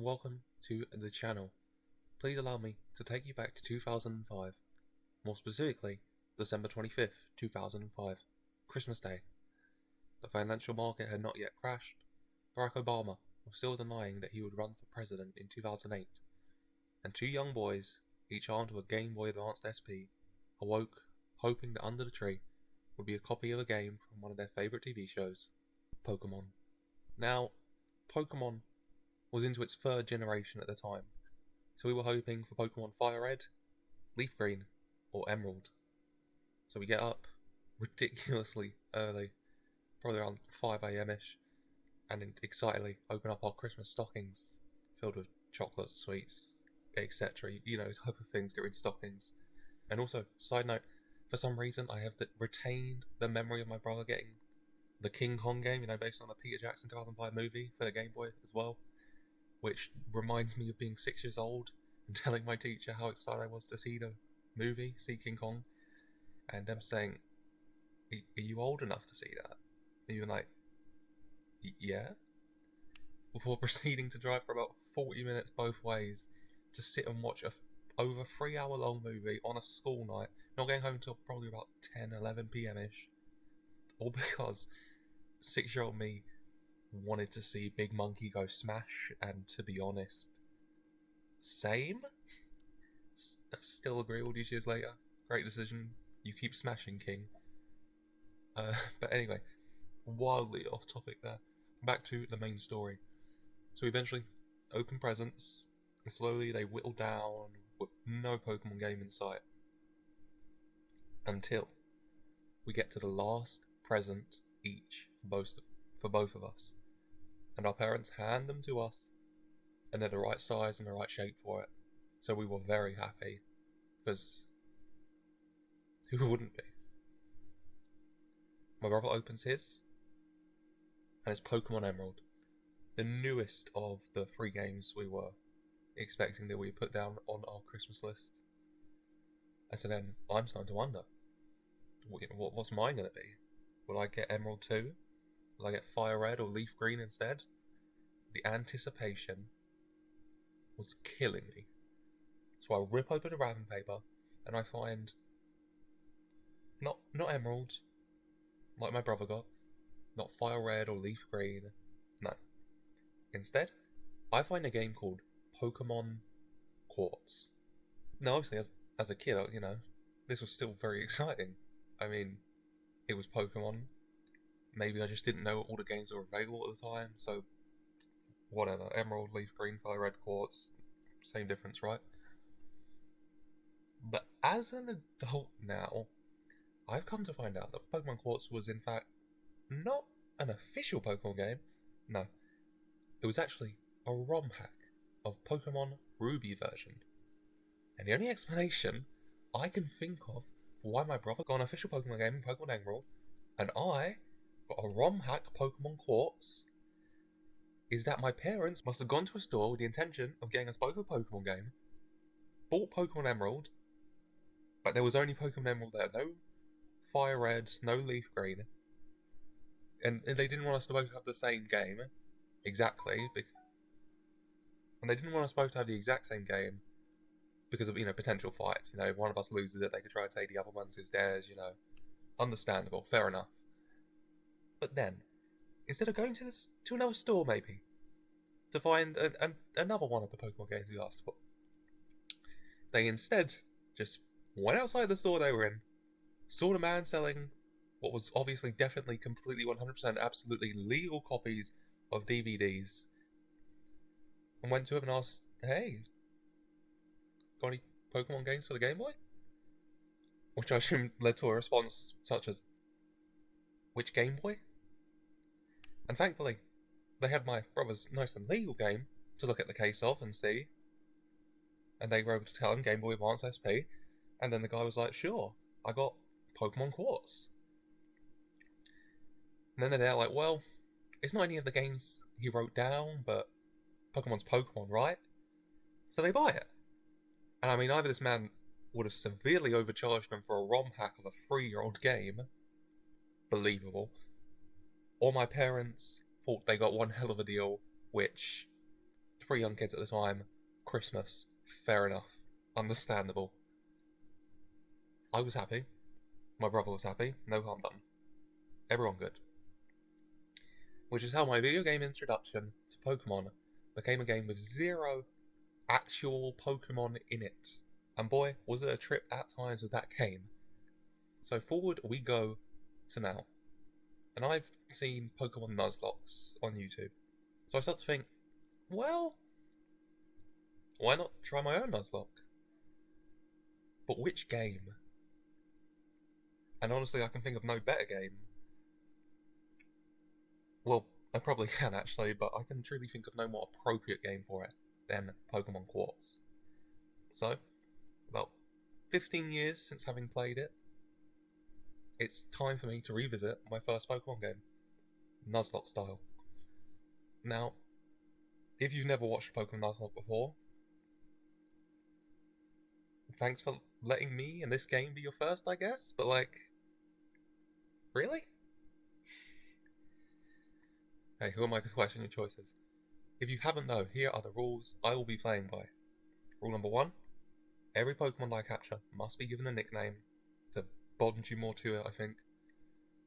welcome to the channel. Please allow me to take you back to 2005, more specifically, December 25th, 2005, Christmas Day. The financial market had not yet crashed. Barack Obama was still denying that he would run for president in 2008, and two young boys, each armed with a Game Boy Advanced SP, awoke hoping that under the tree would be a copy of a game from one of their favourite TV shows, Pokemon. Now, Pokemon was into its third generation at the time, so we were hoping for Pokemon Fire Red, Leaf Green, or Emerald. So we get up ridiculously early, probably around 5 a.m-ish, and excitedly open up our Christmas stockings filled with chocolate, sweets, etc. You know, type of things that are in stockings. And also, side note, for some reason I have retained the memory of my brother getting the King Kong game, you know, based on the Peter Jackson 2005 movie for the Game Boy as well, which reminds me of being 6 years old and telling my teacher how excited I was to see the movie, see King Kong, and them saying, are you old enough to see that? And you're like, yeah? Before proceeding to drive for about 40 minutes both ways to sit and watch a over 3 hour long movie on a school night, not getting home until probably about 10, 11 p.m-ish, all because 6-year-old me wanted to see Big Monkey go smash, and to be honest, same? Still agree all these years later. Great decision. You keep smashing, King. But anyway, wildly off topic there. Back to the main story. So we eventually open presents, and slowly they whittle down with no Pokemon game in sight. Until we get to the last present each for both of us. And our parents hand them to us, and they're the right size and the right shape for it. So we were very happy, because who wouldn't be? My brother opens his, and it's Pokemon Emerald, the newest of the 3 games we were expecting that we put down on our Christmas list. And so then I'm starting to wonder, what's mine going to be? Will I get Emerald 2? Will I get Fire Red or Leaf Green instead? The anticipation was killing me. So I rip open the wrapping paper and I find not Emerald, like my brother got, not Fire Red or Leaf Green, no. Instead, I find a game called Pokemon Quartz. Now obviously as a kid, you know, this was still very exciting. I mean, it was Pokemon. Maybe I just didn't know all the games were available at the time, so whatever. Emerald, Leaf Green, Fire Red, Quartz, same difference, right? But as an adult now, I've come to find out that Pokemon Quartz was in fact not an official Pokemon game. No, it was actually a ROM hack of Pokemon Ruby version. And the only explanation I can think of for why my brother got an official Pokemon game in Pokemon Emerald, and I got a ROM hack Pokemon Quartz, is that my parents must have gone to a store with the intention of getting us both a Pokemon game, bought Pokemon Emerald, but there was only Pokemon Emerald there, no Fire Red, no Leaf Green, and they didn't want us to both have the same game, exactly, and they didn't want us both to have the exact same game, because of, you know, potential fights. You know, if one of us loses it, they could try and say the other one's is theirs, you know. Understandable, fair enough. But then, instead of going to another store, maybe, to find another one of the Pokemon games we asked for, they instead just went outside the store they were in, saw the man selling what was obviously, definitely, completely, 100% absolutely legal copies of DVDs, and went to him and asked, hey, got any Pokemon games for the Game Boy? Which I assume led to a response such as, which Game Boy? And thankfully, they had my brother's nice and legal game to look at the case of and see. And they were able to tell him Game Boy Advance SP. And then the guy was like, sure, I got Pokemon Quartz. And then they're like, well, it's not any of the games he wrote down, but Pokemon's Pokemon, right? So they buy it. And I mean, either this man would have severely overcharged them for a ROM hack of a 3-year-old game, believable, or my parents thought they got one hell of a deal, which 3 young kids at the time. Christmas. Fair enough. Understandable. I was happy. My brother was happy. No harm done. Everyone good. Which is how my video game introduction to Pokemon became a game with 0 actual Pokemon in it. And boy, was it a trip at times with that game. So forward we go to now. And I've seen Pokemon Nuzlocke on YouTube. So I start to think, well, why not try my own Nuzlocke? But which game? And honestly, I can think of no better game. Well, I probably can actually, but I can truly think of no more appropriate game for it than Pokemon Quartz. So, about 15 years since having played it, it's time for me to revisit my first Pokemon game, Nuzlocke style. Now, if you've never watched Pokemon Nuzlocke before, thanks for letting me and this game be your first, I guess, but like, really? Hey, who am I to question your choices? If you haven't known, here are the rules I will be playing by. Rule number 1, every Pokemon I capture must be given a nickname to bond you more to it, I think.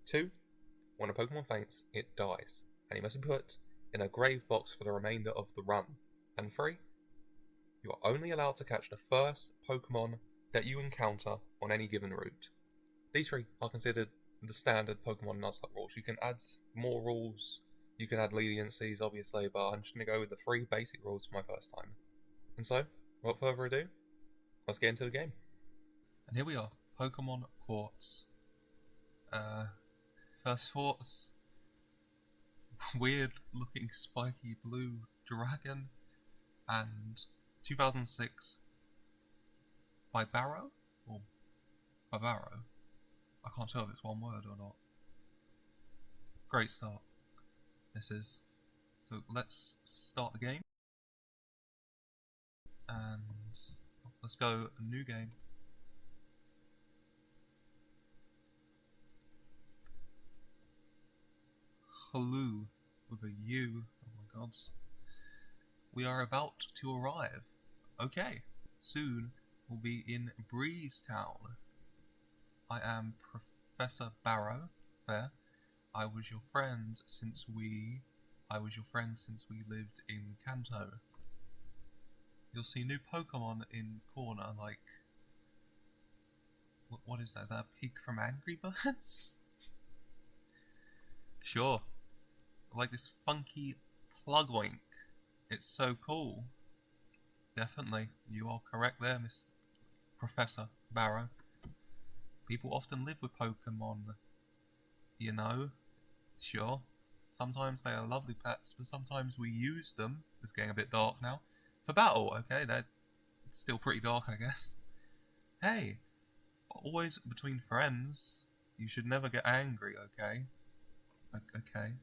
2, when a Pokemon faints, it dies, and it must be put in a grave box for the remainder of the run. And 3, you are only allowed to catch the first Pokemon that you encounter on any given route. These 3 are considered the standard Pokemon Nuzlocke rules. You can add more rules, you can add leniencies obviously, but I'm just going to go with the 3 basic rules for my first time. And so, without further ado, let's get into the game. And here we are, Pokemon Quartz. First thoughts, weird looking spiky blue dragon, and 2006 by Barrow? Or by Barrow? I can't tell if it's one word or not. Great start. This is. So let's start the game. And let's go new game. Hello with a U. Oh my god. We are about to arrive. Okay. Soon we'll be in Breeze Town. I am Professor Barrow. There. I was your friend since we lived in Kanto. You'll see new Pokemon in corner, like... What is that? Is that a pig from Angry Birds? Sure. I like this funky Plugwink. It's so cool. Definitely. You are correct there, Miss Professor Barrow. People often live with Pokemon, you know. Sure. Sometimes they are lovely pets, but sometimes we use them, it's getting a bit dark now, for battle, okay? That's still pretty dark, I guess. Hey, always between friends, you should never get angry, okay? Okay.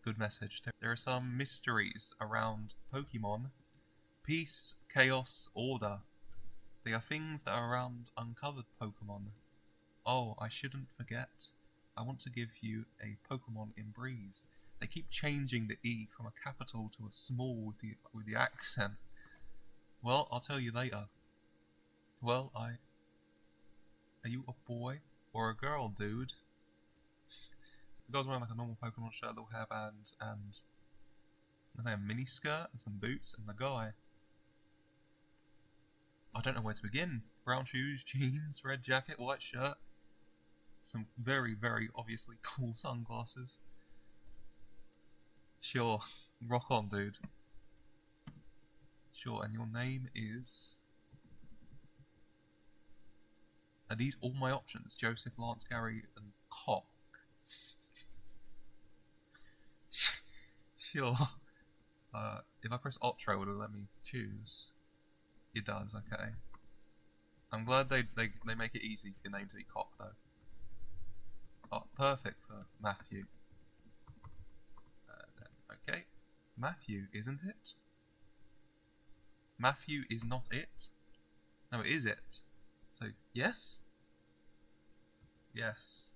Good message. There are some mysteries around Pokemon. Peace, chaos, order. They are things that are around uncovered Pokemon. Oh, I shouldn't forget. I want to give you a Pokemon in Breeze. They keep changing the E from a capital to a small with the accent. Well, I'll tell you later. Well, Are you a boy or a girl, dude? The guy's wearing like a normal Pokemon shirt, little hairband, and a mini skirt and some boots, and the guy... I don't know where to begin. Brown shoes, jeans, red jacket, white shirt. Some very, very obviously cool sunglasses. Sure, rock on, dude. Sure, and your name is... Are these all my options? Joseph, Lance, Gary, and Cock. Sure. If I press Otro, will it let me choose? It does, okay. I'm glad they make it easy for your name to be Cock, though. Oh, perfect for Matthew. Okay. Matthew, isn't it? Matthew is not it? No, it is it. So, yes? Yes.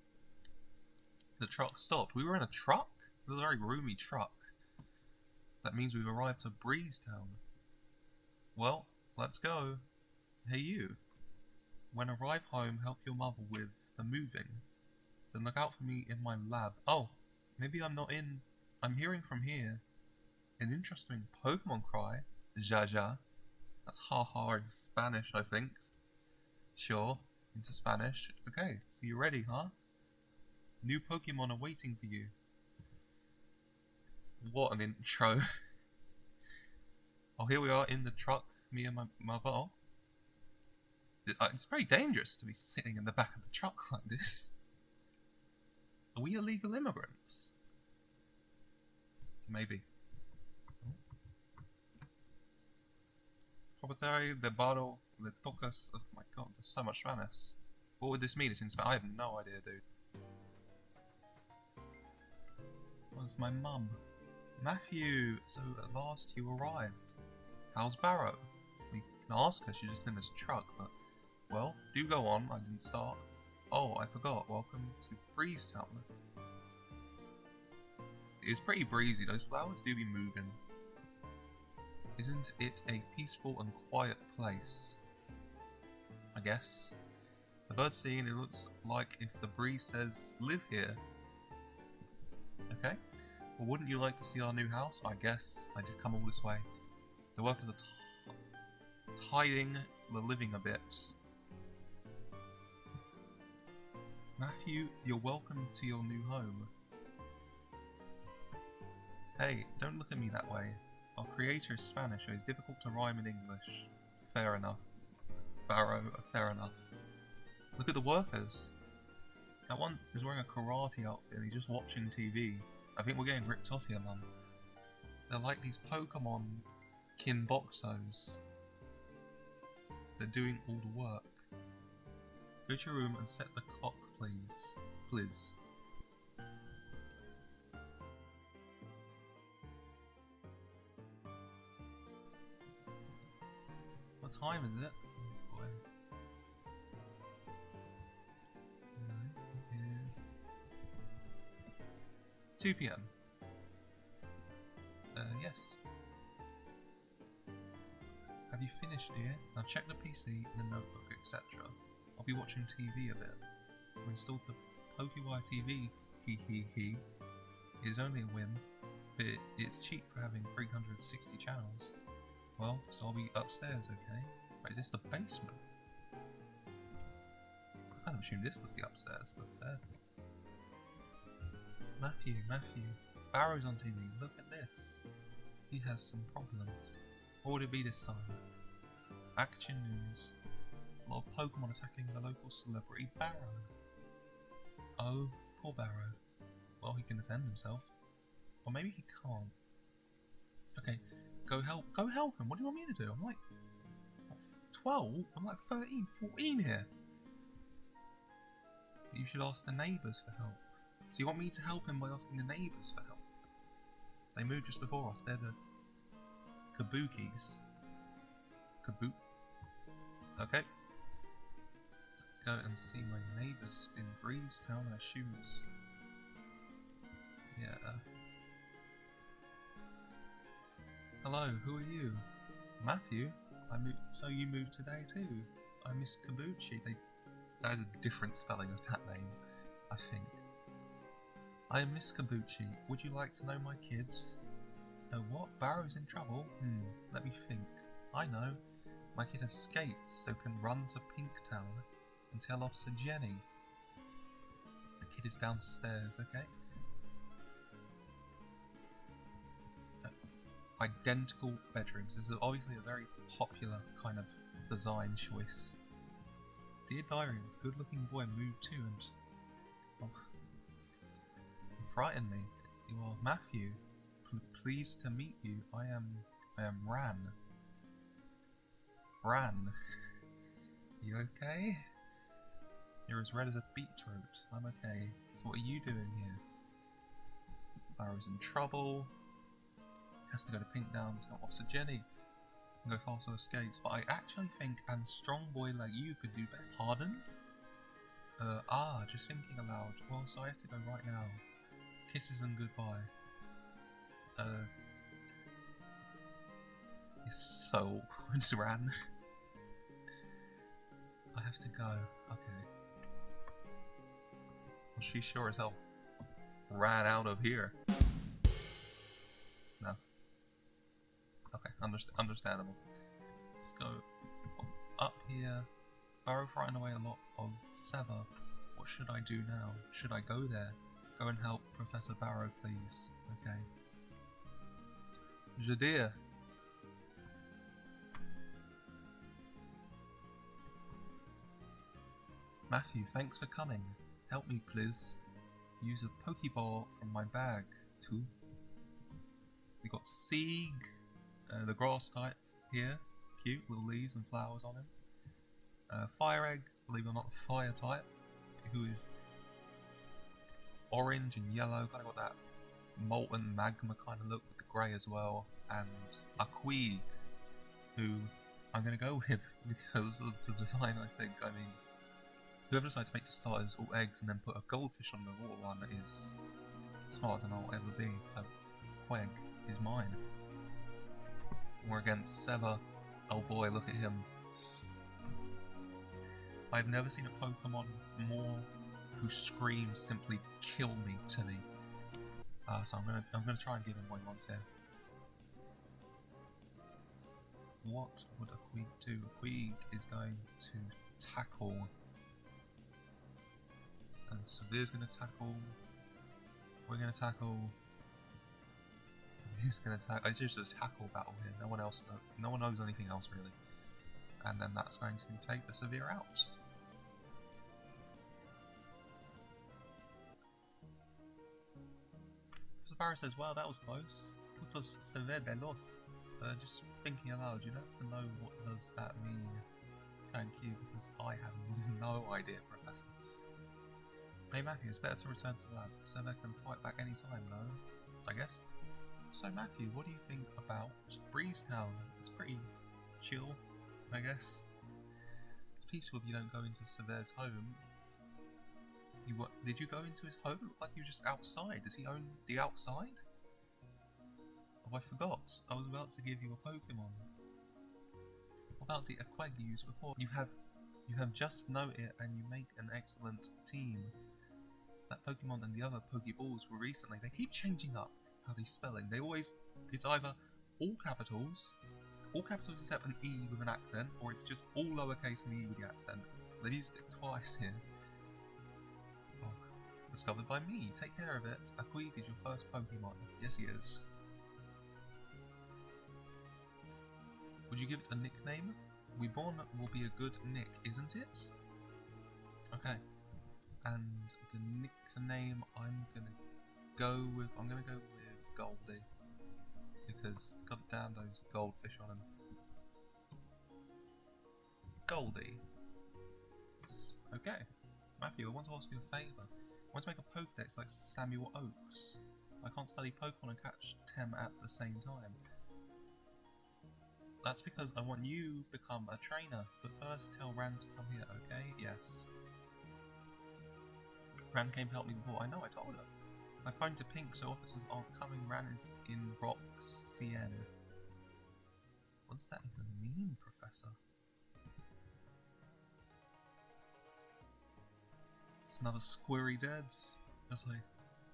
The truck stopped. We were in a truck? It was a very roomy truck. That means we've arrived to Breezetown. Well, let's go. Hey you. When I arrive home, help your mother with the moving. Then look out for me in my lab. Oh, maybe I'm not in. I'm hearing from here. An interesting Pokemon cry. Jaja. That's ha-ha in Spanish, I think. Sure, into Spanish. Okay, so you're ready, huh? New Pokemon are waiting for you. What an intro. Oh, here we are in the truck, me and my mother. Oh. It's very dangerous to be sitting in the back of the truck like this. Are we illegal immigrants? Maybe. Proprietario de barro le tocas. Oh my god, there's so much Spanish. What would this mean? It's in Spanish. I have no idea, dude. Where's my mum? Matthew, so at last you arrived. How's Barrow? We can ask her, she's just in this truck, but... Well, do go on, I didn't start. Oh, I forgot, welcome to Breezetown. It's pretty breezy, those flowers do be moving. Isn't it a peaceful and quiet place? I guess. The birds singing, it looks like if the breeze says, live here. Okay. Well, wouldn't you like to see our new house? I guess I did come all this way. The workers are tidying the living a bit. Matthew, you're welcome to your new home. Hey, don't look at me that way. Our creator is Spanish, so it's difficult to rhyme in English. Fair enough. Barrow, fair enough. Look at the workers. That one is wearing a karate outfit and he's just watching TV. I think we're getting ripped off here, Mum. They're like these Pokemon Kinboxos. They're doing all the work. Go to your room and set the clock, please. Please. What time is it? Oh boy. It is 2 PM. Yes. Have you finished, dear? Now check the PC, the notebook, etc. I'll be watching TV a bit. I installed the PokeWire TV, he. It is only a whim, but it's cheap for having 360 channels. Well, so I'll be upstairs, okay? Wait, is this the basement? I kind of assumed this was the upstairs, but fair. Matthew, Barrow's on TV, look at this. He has some problems. What would it be this time? Action news. A lot of Pokemon attacking the local celebrity Barrow. Oh, poor Barrow. Well, he can defend himself. Or maybe he can't. Okay, go help him. What do you want me to do? I'm like 12? I'm like 13, 14 here. You should ask the neighbours for help. So you want me to help him by asking the neighbours for help? They moved just before us. They're the Kabukis. Kaboot. Okay. Let's go and see my neighbours in Breezetown. I assume it's... Yeah. Hello, who are you? Matthew? So you moved today too? I miss Kabuchi. That is a different spelling of that name, I think. I am Miss Kabuchi. Would you like to know my kids? Oh, what? Barrow's in trouble? Let me think. I know. My kid has skates, so can run to Pinktown and tell Officer Jenny. The kid is downstairs, okay? Identical bedrooms. This is obviously a very popular kind of design choice. Dear Diary, a good-looking boy moved too and... Oh, you frightened me. You are Matthew. Pleased to meet you. I am Ran. Ran. You okay? You're as red as a beetroot. I'm okay. So what are you doing here? Barrow's in trouble. Has to go to Pinktown to help Officer Jenny and go faster escapes. But I actually think a strong boy like you could do better. Pardon? Just thinking aloud. Well, so I have to go right now. Kisses and goodbye. is so awkward, Ran. I have to go. Okay. Well, she sure as hell ran out of here. No. Okay, understandable. Let's go up here. Barrow frightened away a lot of Sever. What should I do now? Should I go there? Go and help Professor Barrow, please. Okay. Jadir. Matthew, thanks for coming. Help me, please. Use a Pokeball from my bag, too. We got Sieg, the grass type here. Cute, little leaves and flowers on him. Fire Egg, believe it or not, the fire type, who is orange and yellow, kind of got that molten magma kind of look with the grey as well. And a Queeg, who I'm going to go with because of the design, I think. I mean, whoever decides to make the starters all eggs and then put a goldfish on the water one is smarter than I'll ever be. So, Queeg is mine. We're against Sever. Oh boy, look at him. I've never seen a Pokemon more who screams simply kill me to me. So I'm gonna try and give him what he wants here. What would a Queeg do? A Queeg is going to tackle, and Severe's going to tackle. We're going to tackle. He's going to tackle. It's just a tackle battle here. No one else. No one knows anything else really. And then that's going to take the Severe out. Professor Barrow says, "Well, that was close. Putos Severe de los." Just thinking aloud, you don't have to know what does that mean. Thank you, because I have no idea, Professor. Hey Matthew, it's better to return to the lab. Sever can fight back any time, no? I guess. So Matthew, what do you think about Breezetown? It's pretty chill, I guess. It's peaceful if you don't go into Severe's home. Did you go into his home? It looked like you were just outside. Does he own the outside? Oh, I forgot. I was about to give you a Pokemon. What about the Aquag you used before? You have just know it and you make an excellent team. That Pokemon and the other Pokeballs were recently. They keep changing up how they spelling. It's either all capitals except an E with an accent, or it's just all lowercase and E with the accent. They used it twice here. Oh, discovered by me. Take care of it. Aquag is your first Pokemon. Yes, he is. Would you give it a nickname? Weborn will be a good nick, isn't it? Okay. And the nickname I'm gonna go with Goldie. Because goddamn those goldfish on him. Goldie. Okay. Matthew, I want to ask you a favour. I want to make a Pokedex like Samuel Oaks. I can't study Pokemon and catch 10 at the same time. That's because I want you to become a trainer, but first tell Ran to come here, okay? Yes. Ran came to help me before. I know, I told her. My phone's a pink, so officers aren't coming. Ran is in Roxien. What does that even mean, Professor? It's another Squirry dead. As I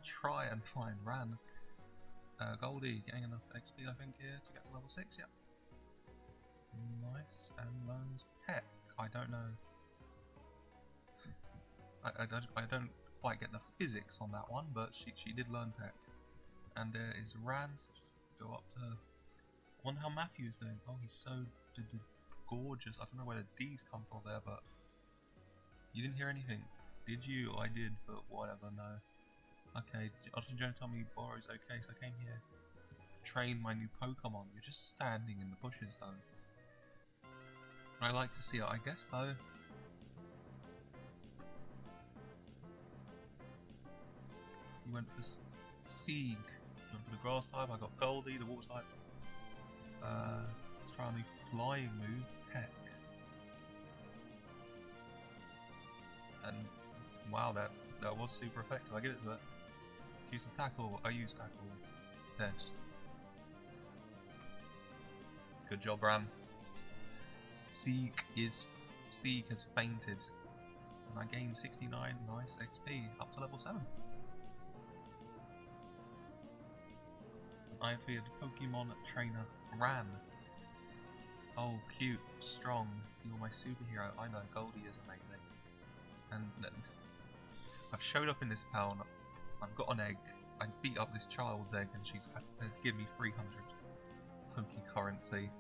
try and find Ran. Goldie, getting enough XP I think here to get to level 6, yep. Nice, and learns Peck. I don't know. I don't quite get the physics on that one, but she did learn Peck. And there is Ran. Go up to her. I wonder how Matthew's doing. Oh, he's so gorgeous. I don't know where the D's come from there, but you didn't hear anything, did you? I did, but whatever. No. Okay. Austin Jones told me Borrow's okay, so I came here to train my new Pokemon. You're just standing in the bushes, though. I like to see it, I guess so. You went for Sieg. Went for the grass type, I got Goldie, the water type. Let's try the flying move, Peck. And wow, that was super effective, I give it to it. Uses tackle, I use tackle. Dead. Good job, Ran. Seek has fainted. And I gained 69 nice XP up to level 7. I feared Pokemon trainer Ran. Oh, cute, strong. You're my superhero. I know, Goldie is amazing. And I've showed up in this town. I've got an egg. I beat up this child's egg, and she's had to give me 300 Poke currency.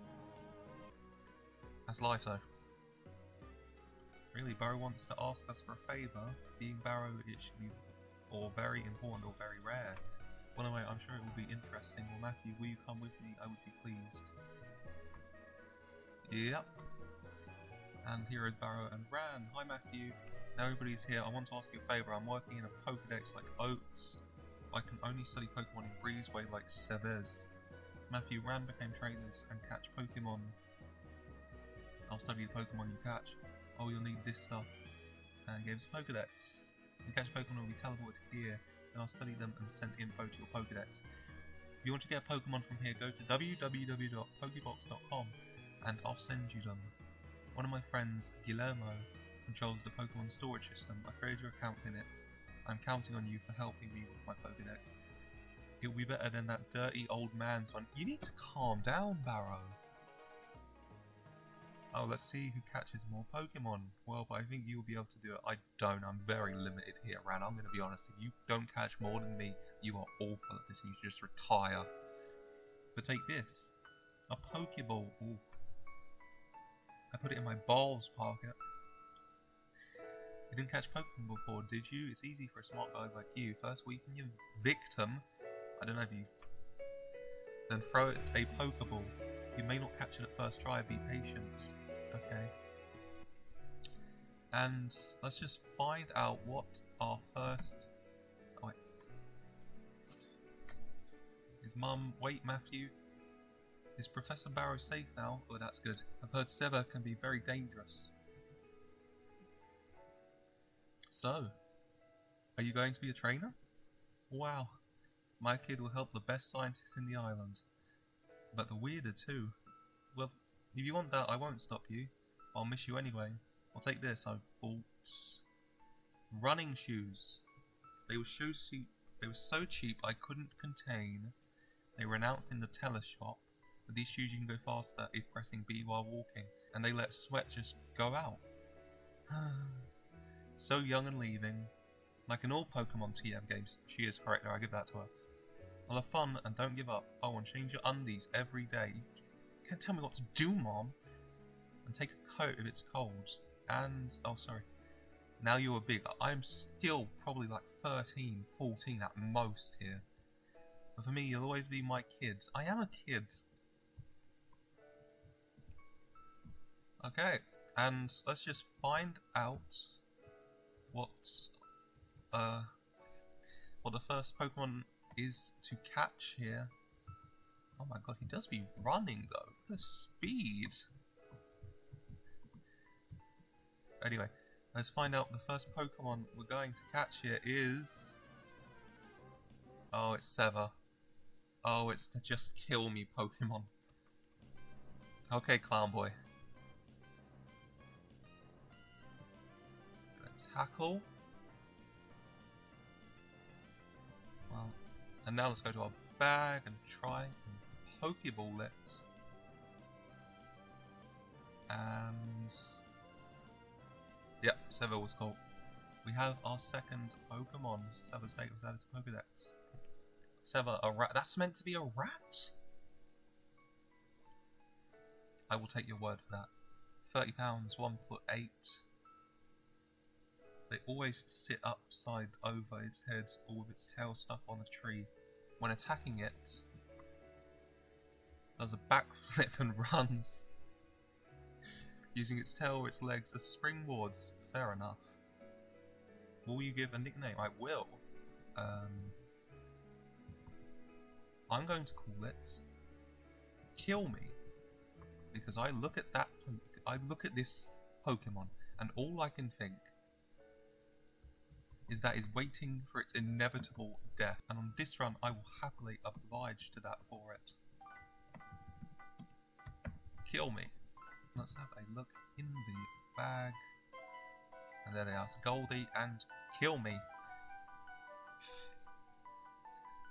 That's life, though. Really, Barrow wants to ask us for a favour. Being Barrow, it should be or very important or very rare. Well, anyway, I'm sure it will be interesting. Well, Matthew, will you come with me? I would be pleased. Yep. And here is Barrow and Ran. Hi, Matthew. Now everybody's here. I want to ask you a favour. I'm working in a Pokedex like Oats. I can only study Pokemon in Breezeway like Sevez. Matthew, Ran became trainers and catch Pokemon. I'll study the Pokemon you catch. Oh, you'll need this stuff. And gave us a Pokedex. You catch Pokemon will be teleported here. Then I'll study them and send info to your Pokedex. If you want to get a Pokemon from here, go to www.pokebox.com and I'll send you them. One of my friends, Guillermo, controls the Pokemon storage system. I created your account in it. I'm counting on you for helping me with my Pokedex. It will be better than that dirty old man's one. You need to calm down, Barrow. Oh, let's see who catches more Pokemon. Well, but I think you'll be able to do it. I don't. I'm very limited here, Ran. I'm going to be honest. If you don't catch more than me, you are awful at this. You should just retire. But take this. A Pokeball. Ooh. I put it in my balls pocket. You didn't catch Pokemon before, did you? It's easy for a smart guy like you. First weaken your victim. I don't know if you... Then throw it a Pokeball. You may not catch it at first try. Be patient. Okay. And let's just find out what our first... Oh, wait. His mum... Wait, Matthew. Is Professor Barrow safe now? Oh, that's good. I've heard Sever can be very dangerous. So, are you going to be a trainer? Wow. My kid will help the best scientists in the island. But the weirder too. Well, if you want that, I won't stop you. I'll miss you anyway. I'll take this. I bought running shoes. They were so cheap I couldn't contain. They were announced in the teleshop. With these shoes you can go faster if pressing B while walking. And they let sweat just go out. So young and leaving. Like in all Pokemon TM games, she is correct there, I give that to her. Well, have fun and don't give up. Oh, and change your undies every day. You can't tell me what to do, Mom. And take a coat if it's cold. And, oh sorry. Now you're big. I'm still probably like 13, 14 at most here. But for me, you'll always be my kid. I am a kid. Okay, and let's just find out what the first Pokemon is to catch here. Oh my god, he does be running though. Look at the speed. Anyway, let's find out the first Pokemon we're going to catch here is... Oh, it's Sever. Oh, it's the just kill me Pokemon. Okay, Clown Boy. Tackle. Well, and now let's go to our bag and try and Pokeball it. And yep, Sever was caught. We have our second Pokemon. Sever's date was added to Pokedex. Sever, a rat. That's meant to be a rat? I will take your word for that. £30, 1'8". They always sit upside over its head or with its tail stuck on a tree. When attacking it, does a backflip and runs, using its tail or its legs as springboards. Fair enough. Will you give a nickname? I will. I'm going to call it Kill Me, because I look at this Pokemon and all I can think is that is waiting for its inevitable death, and on this run I will happily oblige to that for it. kill me. Let's have a look in the bag. And there they are, so Goldie and Kill Me.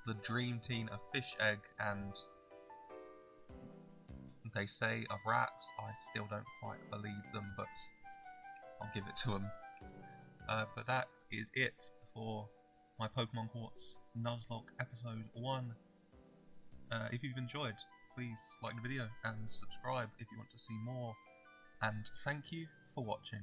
The Dream Team, a fish egg, and they say a rat. I still don't quite believe them, but I'll give it to them. But that is it for my Pokemon Quartz Nuzlocke episode 1. If you've enjoyed, please like the video and subscribe if you want to see more. And thank you for watching.